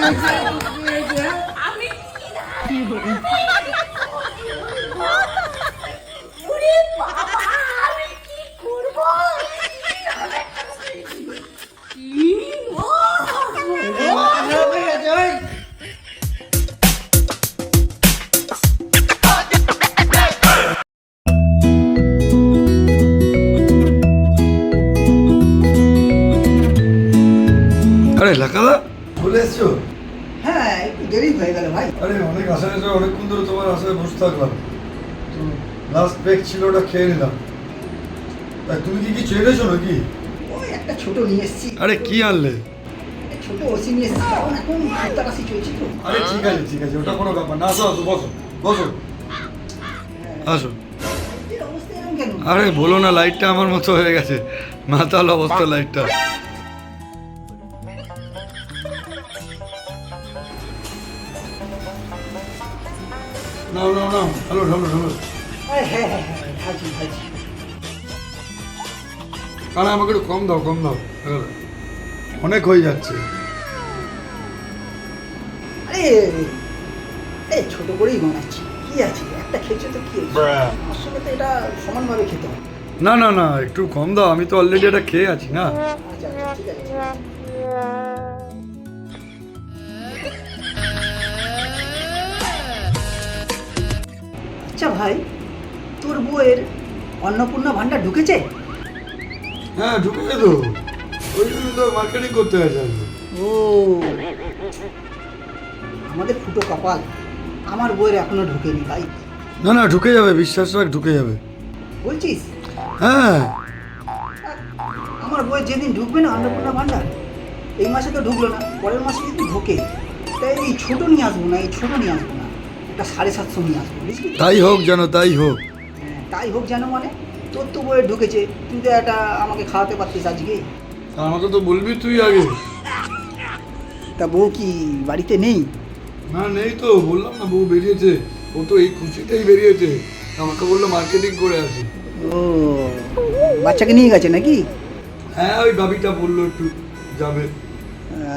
আরে লাকাদা চলে এসছো? হ্যাঁ একটু দেরি হয়ে গেল ভাই। আরে অনেক আশায় অনেকক্ষণ ধরে তোমার আশায় বসে থাকলাম, তো লাস্ট ব্রেক ছিল ওটা খেয়ে নিলাম। তুমি কি কিছু এনেছো নাকি? ওই একটা ছোট নিয়ে এসেছি। আরে কি আনলে? একটা ছোট ওসি নিয়ে এসেছি, কারণ এখন কাশি চলছে তো। আরে ঠিক আছে ওটা কোনো ব্যাপার না। আসো আসো বসো বসো আসো। এর অবস্থা এরকম কেন? আরে বলো না, লাইটটা আমার মতো হয়ে গেছে, মাতাল অবস্থা লাইটটা। নাও নাও নাও, হ্যালো ঢালো ঢালো। হ্যাঁ হ্যাঁ হ্যাঁ ঢালছি। আরে আমাকে একটু কম দাও অনেক হয়ে যাচ্ছে। আরে এই ছোট করেই বানাচ্ছি, কি আছে, একটা খেয়েছো তো কি আছে, আসলে তো এটা সমানভাবে খেতে হবে। না একটু কম দাও, আমি তো অলরেডি এটা খেয়ে আছি না। আচ্ছা ঠিক আছে। আচ্ছা ভাই, তোর বউয়ের অন্নপূর্ণা ভান্ডার ঢুকেছে? হ্যাঁ ঢুকেছে তো, ওই জন্য তো মার্কেটিং করতে হয়েছে। ও আমাদের ফুটো কপাল, আমার বউয়ের এখনো ঢুকেনি ভাই। না ঢুকে যাবে, বিশ্বাস রাখ ঢুকে যাবে। বলছিস? হ্যাঁ আমার বউয়ের যেদিন ঢুকবে না অন্নপূর্ণা ভান্ডার, এই মাসে তো ঢুকলো না, পরের মাসে যদি ঢোকে, তাই এই ছোটো নিয়ে আসবো না, একটা 750 নিয়ে আসবো, বুঝলি? তাই হোক যেন, তাই হোক। হ্যাঁ, তাই হোক যেন মানে, তোর তো বউয়ের ঢুকেছে, তুই তো একটা আমাকে খাওয়াতে পারতিস আজকে। আমাকে তো বলবি তুই আগে। তা বউ কি বাড়িতে নেই? না নেই তো, বললাম না বউ বেরিয়েছে, ও তো এই খুশিতেই বেরিয়েছে, আমাকে বললো মার্কেটিং করে আসি। ও বাচ্চাকে নিয়ে গেছে নাকি? হ্যাঁ ওই ভাবিটা বললো একটু যাবে,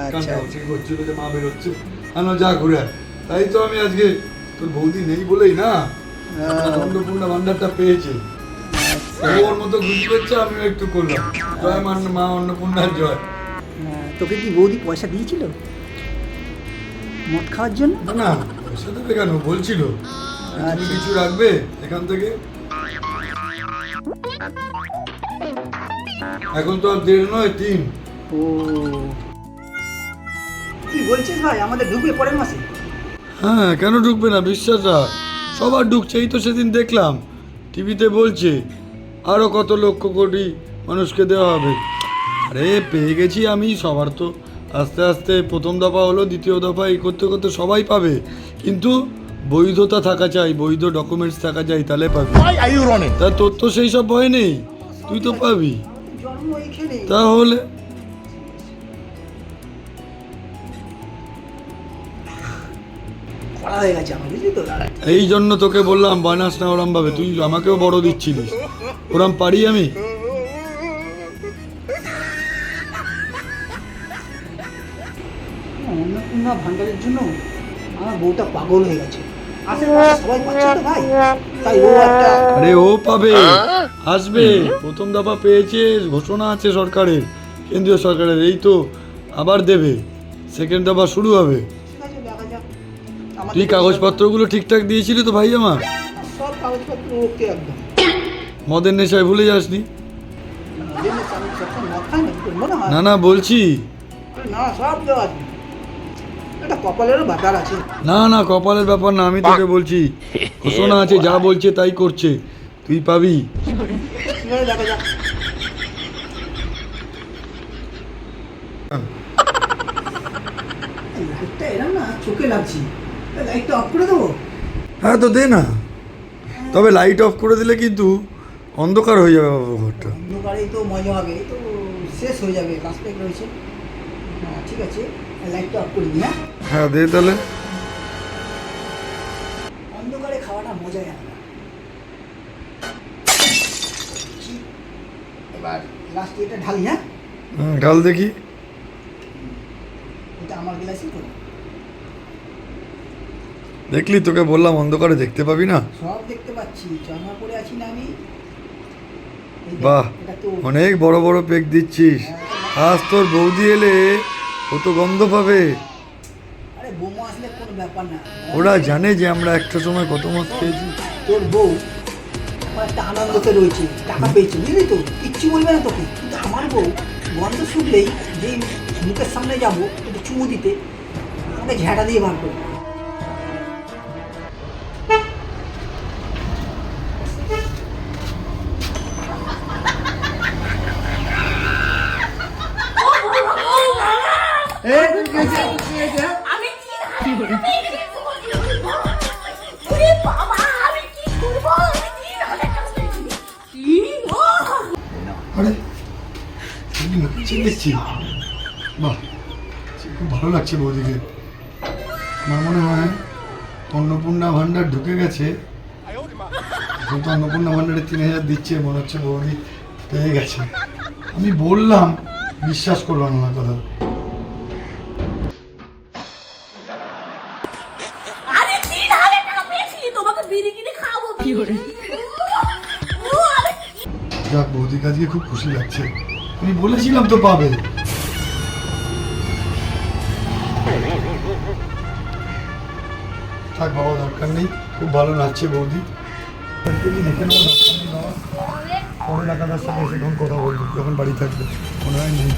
আচ্ছা কান্নাকাটি করছিল যে মা বেরোচ্ছে, আমি যা ঘুরে আয়। তাই তো আমি আজকে, তোর বৌদি নেই বলেই না, অন্নপূর্ণা ভান্ডারটা পেয়েছে, ওর মতো খুশি করছে, আমিও একটু করলাম। জয় মা অন্নপূর্ণার জয়। তোকে কি বৌদি পয়সা দিয়েছিল মদ খাওয়ার জন্য? না পয়সা দেবে কেন, বলছিল তুমি আচ্ছা। কিছু রাখবে এখান থেকে। এখন তো আর 1.5 নয় 3। ও কি বলছিস ভাই, আমাদের ঢুকবে পরের মাসে? হ্যাঁ কেন ঢুকবে না, বিশ্বাস রাখ, সবার ঢুকছে। এই তো সেদিন দেখলাম টিভিতে বলছে আরও কত লক্ষ কোটি মানুষকে দেওয়া হবে। আরে পেয়ে গেছি আমি, সবার তো আস্তে আস্তে প্রথম দফা হলো, দ্বিতীয় দফা এই করতে করতে সবাই পাবে, কিন্তু বৈধতা থাকা চাই, বৈধ ডকুমেন্টস থাকা চাই, তাহলে পাবি। তা তোর তো সেই সব ভয় নেই, তুই তো পাবি। জন্ম এইখানে। তাহলে করা হয়ে গেছে আমার, বুঝলি তো? এই জন্য তোকে বললাম বানাস না ওরম ভাবে, তুই আমাকেও বড় দিচ্ছিলিস, ওরম পারি আমি? অন্নপূর্ণা ভান্ডারের জন্য আমার বউটা পাগল হয়ে গেছে, আশেপাশে সবাই পাচ্ছে তো ভাই, তাই ও একটা। আরে ও পাবে, আসবে, প্রথম দফা পেয়েছে, ঘোষণা আছে সরকারের, কেন্দ্রীয় সরকারের, এই তো আবার দেবে, সেকেন্ড দফা শুরু হবে। ঠিক আছে, দেখা যাক। তুই কাগজপত্রগুলো ঠিকঠাক দিয়েছিলি তো ভাই আমার? সব কাগজপত্র ওকে একদম। মদের নেশায় ভুলে যাসনি? আমি সবসময় মদ খাই না, তোর মনে হয়? না বলছি। না সব দেওয়া আছে, একটা কপালেরও ব্যাপার আছে। না কপালের ব্যাপার না, আমি তোকে বলছি, ঘোষণা আছে, যা বলছে তাই করছে, তুই পাবি। ঠিক আছে, দেখা যাক। এই লাইটটা এরম না চোখে লাগছে, লাইটটা অফ করে দেবো? হ্যাঁ তো দে না, তবে লাইট অফ করে দিলে কিন্তু অন্ধকার হয়ে যাবে বাবা ঘরটা। অন্ধকারেই তো মজা হবে, এই তো শেষ হয়ে যাবে, কাজটা রয়েছে। হ্যাঁ ঠিক আছে, লাইটটা অফ করে দিই। হ্যাঁ হ্যাঁ দে তাহলে। অন্ধকারে খাওয়াটা মজাই আলাদা। এবার লাস্টে এটা ঢালি। হ্যাঁ ঢাল দেখি। এটা আমার গ্লাসই তো। দেখলি তোকে বললাম অন্ধকারে দেখতে পাবি না। সব দেখতে পাচ্ছি, চশমা পরে আছি না আমি। এই দেখ, বাহ, এটা তো অনেক বড় বড় পেক দিচ্ছিস। আজ তোর বৌদি এলে ও তো গন্ধ পাবে। আরে বোমা আসলে কোনো ব্যাপার না। ওরা জানে যে আমরা একটা সময় কত মদ খেয়েছি। তোর বউ আমার একটা আনন্দতে রয়েছে, টাকা পেয়েছে, বুঝলি তো, কিচ্ছু বলবে না তোকে। কিন্তু আমার বউ গন্ধ শুনলেই যেই মুখের সামনে যাবো একটু চুমু দিতে, আমাকে ঝাঁটা দিয়ে বার করবে। আমি কি ওরে বাবা, আমি কি করবো? আমি 3,000 টাকা পেয়েছি। আরে চিনেছি। বাহ, খুব ভালো লাগছে বৌদিকে। আমার মনে হয় অন্নপূর্ণা ভাণ্ডার ঢুকে গেছে। কিন্তু অন্নপূর্ণা ভাণ্ডারে 3,000 দিচ্ছে, মনে হচ্ছে বৌদি পেয়ে গেছে। আমি বললাম, বিশ্বাস করলাম না কথা। আরে 3,000 টাকা পেয়েছি, তোমাকে বিড়ি কিনে খাওয়াবো। কি করে? যাক, বৌদির কাজকে খুব খুশি লাগছে। আমি বলেছিলাম তো পাবে। থাক বাবা, দরকার নেই। খুব ভালো নাচছে বৌদি। দেখে নেবো, দরকার নেই বাবা। পরে ডাকাতার সাথে এসে তখন কথা বলবো, যখন বাড়ি থাকবে। মনে হয় নেই।